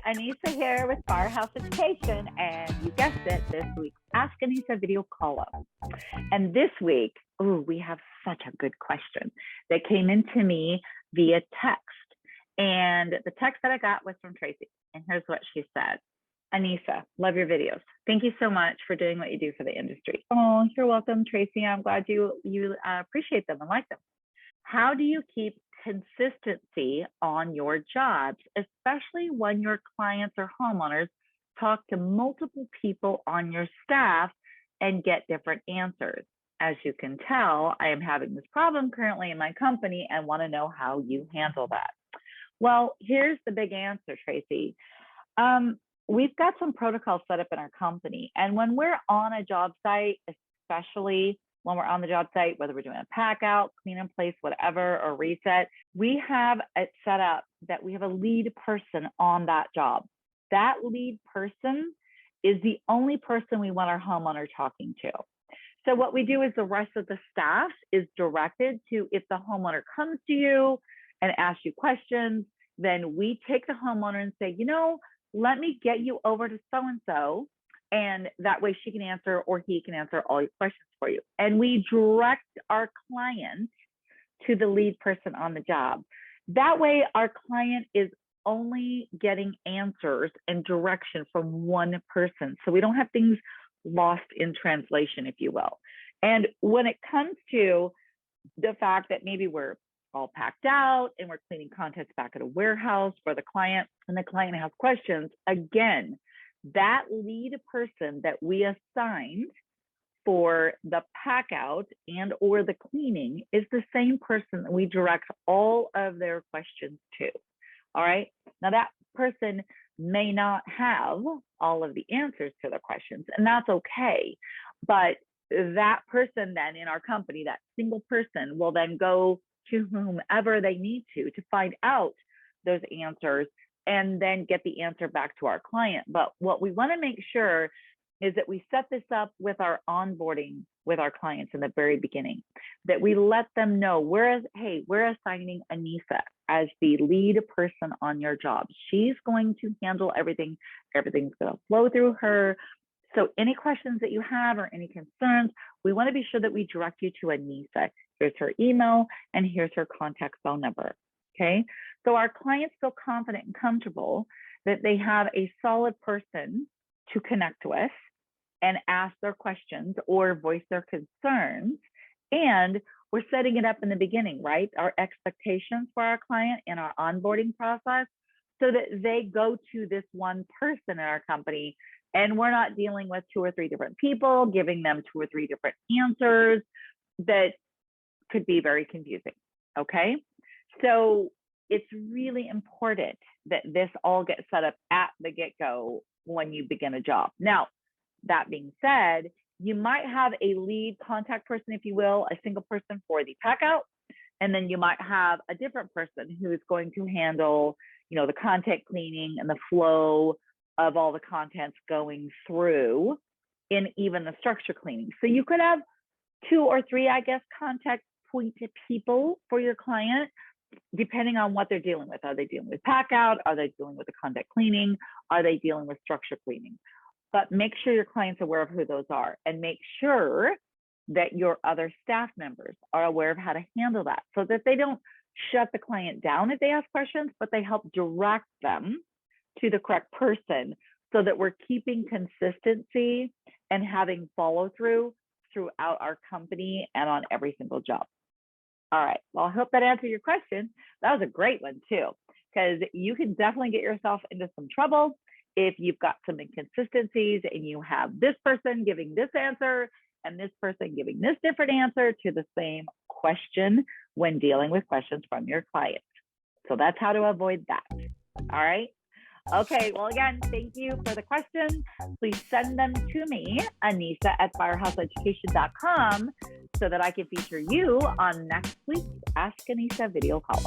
Annissa here with Firehouse Education, and you guessed it, this week's Ask Annissa video call-up. And this week, we have such a good question that came into me via text. And the text that I got was from Tracy, and here's what she said. Annissa, love your videos. Thank you so much for doing what you do for the industry. Oh, you're welcome, Tracy. I'm glad you appreciate them and like them. How do you keep consistency on your jobs, especially when your clients or homeowners talk to multiple people on your staff and get different answers? As you can tell, I am having this problem currently in my company and want to know how you handle that. Well, here's the big answer, Tracy. We've got some protocols set up in our company, and when we're on a job site, especially when we're on the job site, whether we're doing a pack out, clean in place, whatever, or reset, we have it set up that we have a lead person on that job. That lead person is the only person we want our homeowner talking to. So what we do is the rest of the staff is directed to, if the homeowner comes to you and asks you questions, then we take the homeowner and say, let me get you over to so-and-so, and that way she can answer or he can answer all your questions for you. And we direct our client to the lead person on the job. That way our client is only getting answers and direction from one person. So we don't have things lost in translation, if you will. And when it comes to the fact that maybe we're all packed out and we're cleaning contents back at a warehouse for the client, and the client has questions, again, that lead person that we assigned for the pack out and or the cleaning is the same person that we direct all of their questions to. All right. Now that person may not have all of the answers to the questions, and that's okay. But that person then in our company, that single person, will then go to whomever they need to find out those answers and then get the answer back to our client. But what we want to make sure is that we set this up with our onboarding with our clients in the very beginning, that we let them know, we're assigning Annissa as the lead person on your job. She's going to handle everything. Everything's going to flow through her. So any questions that you have or any concerns, we want to be sure that we direct you to Annissa. Here's her email and here's her contact phone number. Okay, so our clients feel confident and comfortable that they have a solid person to connect with and ask their questions or voice their concerns. And we're setting it up in the beginning, right? Our expectations for our client in our onboarding process, so that they go to this one person in our company, and we're not dealing with 2 or 3 different people, giving them 2 or 3 different answers that could be very confusing. Okay, so it's really important that this all gets set up at the get-go when you begin a job. Now, that being said, you might have a lead contact person, if you will, a single person for the pack out, and then you might have a different person who is going to handle, the content cleaning and the flow of all the contents going through in even the structure cleaning. So you could have 2 or 3, contact point people for your client, depending on what they're dealing with. Are they dealing with pack out? Are they dealing with the content cleaning? Are they dealing with structure cleaning? But make sure your client's aware of who those are, and make sure that your other staff members are aware of how to handle that, so that they don't shut the client down if they ask questions, but they help direct them to the correct person, so that we're keeping consistency and having follow through throughout our company and on every single job. All right, well, I hope that answered your question. That was a great one too, because you can definitely get yourself into some trouble if you've got some inconsistencies and you have this person giving this answer and this person giving this different answer to the same question when dealing with questions from your clients. So that's how to avoid that. All right. Okay, well, again, thank you for the question. Please send them to me, Annissa at firehouseeducation.com, so that I can feature you on next week's Ask Annissa video call.